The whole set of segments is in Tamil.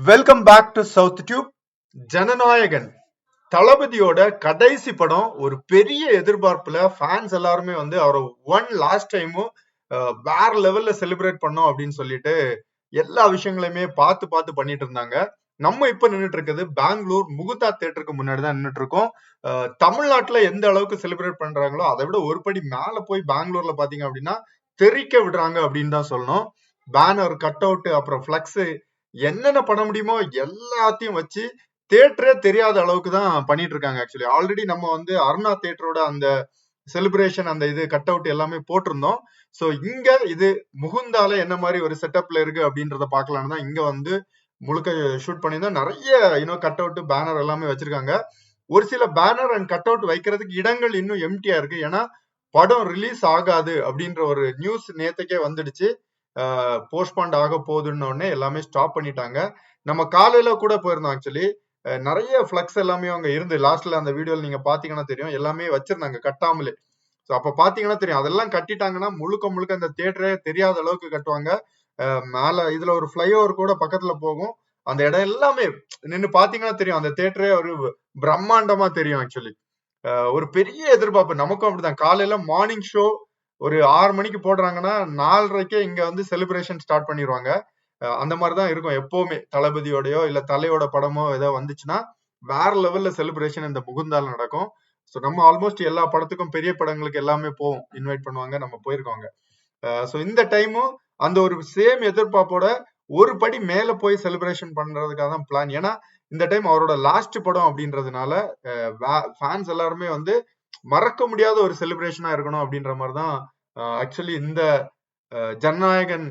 Welcome back to South Tube. Jananayagan தளபதியோட கடைசி படம் ஒரு பெரிய எதிர்பார்ப்புல ஃபேன்ஸ் எல்லாருமே வந்து அவரை லாஸ்ட் டைமும் வேற லெவல்ல செலிப்ரேட் பண்ணோம் அப்படின்னு சொல்லிட்டு எல்லா விஷயங்களையுமே பார்த்து பார்த்து பண்ணிட்டு இருந்தாங்க. நம்ம இப்ப நின்றுட்டு இருக்கிறது பெங்களூர் முகுதா தியேட்டருக்கு முன்னாடி தான் நின்றுட்டு இருக்கோம். தமிழ்நாட்டுல எந்த அளவுக்கு செலிப்ரேட் பண்றாங்களோ அதை விட ஒரு படி மேல போய் பெங்களூர்ல பாத்தீங்க அப்படின்னா தெரிக்க விடுறாங்க அப்படின்னு தான் சொல்லணும். பேனர், கட் அவுட், அப்புறம் பிளக்ஸ், என்னென்ன பண்ண முடியுமோ எல்லாத்தையும் வச்சு தியேட்டரே தெரியாத அளவுக்கு தான் பண்ணிட்டு இருக்காங்க. ஆக்சுவலி ஆல்ரெடி நம்ம வந்து அருணா தியேட்டரோட அந்த செலிப்ரேஷன், அந்த இது கட் அவுட் எல்லாமே போட்டிருந்தோம். சோ இங்க இது முகுந்தால என்ன மாதிரி ஒரு செட்டப்ல இருக்கு அப்படின்றத பாக்கலாம்னு தான் இங்க வந்து முழுக்க ஷூட் பண்ணியிருந்தோம். நிறைய கட் அவுட், பேனர் எல்லாமே வச்சிருக்காங்க. ஒரு சில பேனர் அண்ட் கட் அவுட் வைக்கிறதுக்கு இடங்கள் இன்னும் எம்டியா இருக்கு. ஏன்னா படம் ரிலீஸ் ஆகாது அப்படின்ற ஒரு நியூஸ் நேத்துக்கே வந்துடுச்சு. போஸ்ட்பாண்ட் ஆக போகுதுன்னு உடனே எல்லாமே ஸ்டாப் பண்ணிட்டாங்க. நம்ம காலையில கூட போயிருந்தோம். ஆக்சுவலி நிறைய பிளக்ஸ் எல்லாமே அங்க இருந்து லாஸ்ட்ல அந்த வீடியோல நீங்க பாத்தீங்கன்னா தெரியும், எல்லாமே வச்சிருந்தாங்க கட்டாமலே. ஸோ அப்ப பாத்தீங்கன்னா தெரியும், அதெல்லாம் கட்டிட்டாங்கன்னா முழுக்க முழுக்க இந்த தியேட்டரே தெரியாத அளவுக்கு கட்டுவாங்க. மேல இதுல ஒரு பிளைஓவர் கூட பக்கத்துல போகும். அந்த இடம் எல்லாமே நின்னு பாத்தீங்கன்னா தெரியும், அந்த தியேட்டரே ஒரு பிரம்மாண்டமா தெரியும். ஆக்சுவலி ஒரு பெரிய எதிர்பார்ப்பு நமக்கும் அப்படிதான். காலையில மார்னிங் ஷோ ஒரு 6 மணிக்கு போடுறாங்கன்னா 4:30க்கே இங்க வந்து செலிப்ரேஷன் ஸ்டார்ட் பண்ணிடுவாங்க. அந்த மாதிரிதான் இருக்கும் எப்பவுமே. தளபதியோடயோ இல்ல தலையோட படமோ ஏதோ வந்துச்சுன்னா வேற லெவல்ல செலிப்ரேஷன் இந்த முகுந்தால நடக்கும். ஸோ நம்ம ஆல்மோஸ்ட் எல்லா படத்துக்கும், பெரிய படங்களுக்கு எல்லாமே போவோம், இன்வைட் பண்ணுவாங்க, நம்ம போயிருக்கோங்க. ஸோ இந்த டைமும் அந்த ஒரு சேம் எதிர்பார்ப்போட ஒரு படி மேல போய் செலிப்ரேஷன் பண்றதுக்காக தான் பிளான். ஏன்னா இந்த டைம் அவரோட லாஸ்ட் படம் அப்படின்றதுனால ஃபேன்ஸ் எல்லாருமே வந்து மறக்க முடியாத ஒரு செலிப்ரேஷனா இருக்கணும் அப்படின்ற மாதிரி தான் ஆக்சுவலி இந்த ஜனநாயகன்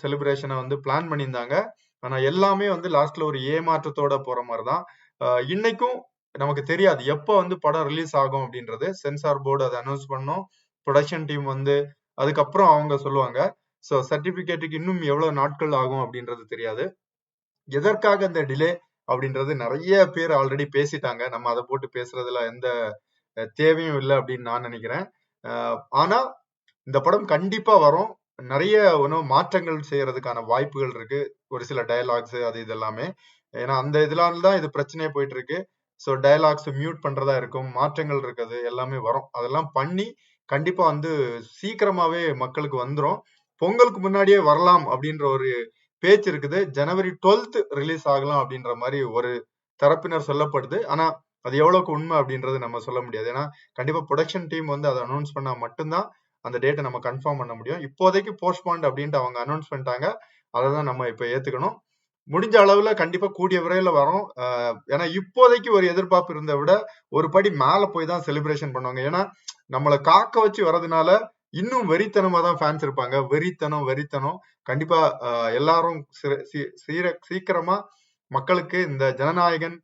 செலிப்ரேஷனை வந்து பிளான் பண்ணியிருந்தாங்க. ஆனா எல்லாமே வந்து லாஸ்ட்ல ஒரு ஏமாற்றத்தோட போற மாதிரிதான். இன்னைக்கும் நமக்கு தெரியாது எப்ப வந்து படம் ரிலீஸ் ஆகும் அப்படின்றது. சென்சார் போர்டு அதை அனௌன்ஸ் பண்ணோம், ப்ரொடக்ஷன் டீம் வந்து அதுக்கப்புறம் அவங்க சொல்லுவாங்க. ஸோ சர்டிபிகேட்டுக்கு இன்னும் எவ்வளவு நாட்கள் ஆகும் அப்படின்றது தெரியாது. எதற்காக இந்த டிலே அப்படின்றது நிறைய பேர் ஆல்ரெடி பேசிட்டாங்க. நம்ம அதை போட்டு பேசுறதுல எந்த தேவையும் இல்லை அப்படின்னு நான் நினைக்கிறேன். ஆனா இந்த படம் கண்டிப்பா வரும். நிறைய மாற்றங்கள் செய்யறதுக்கான வாய்ப்புகள் இருக்கு. ஒரு சில டயலாக்ஸ் அது இது எல்லாமே. ஏன்னா அந்த இதனால தான் இது பிரச்சனையே போயிட்டு இருக்கு. ஸோ டயலாக்ஸ் மியூட் பண்றதா இருக்கும், மாற்றங்கள் இருக்குது, எல்லாமே வரும். அதெல்லாம் பண்ணி கண்டிப்பா வந்து சீக்கிரமாவே மக்களுக்கு வந்துரும். பொங்கலுக்கு முன்னாடியே வரலாம் அப்படின்ற ஒரு பேச்சு இருக்குது. ஜனவரி 12th ரிலீஸ் ஆகலாம் அப்படின்ற மாதிரி ஒரு தரப்பினர் சொல்லப்படுது. ஆனா அது எவ்வளவுக்கு உண்மை அப்படின்றது நம்ம சொல்ல முடியாது. ஏன்னா கண்டிப்பா ப்ரொடக்ஷன் டீம் வந்து அதை அனௌன்ஸ் பண்ணா மட்டும்தான் அந்த டேட்டை நம்ம கன்ஃபார்ம் பண்ண முடியும். இப்போதைக்கு போஸ்ட்பாண்ட் அப்படின்ட்டு அவங்க அனௌன்ஸ் பண்ணிட்டாங்க. அதை தான் நம்ம இப்ப ஏத்துக்கணும். முடிஞ்ச அளவுல கண்டிப்பா கூடிய விரைவில் வரும். ஏன்னா இப்போதைக்கு ஒரு எதிர்பார்ப்பு இருந்த விட ஒரு படி மேல போய் தான் செலிப்ரேஷன் பண்ணுவாங்க. ஏன்னா நம்மளை காக்க வச்சு வர்றதுனால இன்னும் வெறித்தனமா தான் ஃபேன்ஸ் இருப்பாங்க. வெறித்தனம் கண்டிப்பா எல்லாரும் சீக்கிரமா மக்களுக்கு இந்த ஜனநாயகன்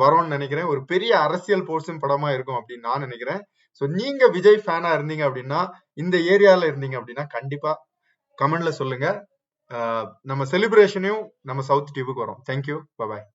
வரும்னு நினைக்கிறேன். ஒரு பெரிய அரசியல் போர்ஸும் படமா இருக்கும் அப்படின்னு நான் நினைக்கிறேன். சோ நீங்க விஜய் ஃபேனா இருந்தீங்க அப்படின்னா, இந்த ஏரியால இருந்தீங்க அப்படின்னா கண்டிப்பா கமெண்ட்ல சொல்லுங்க. நம்ம செலிப்ரேஷனையும் நம்ம சவுத் டியூபுக்கு வரோம். தேங்க்யூ, பாய்.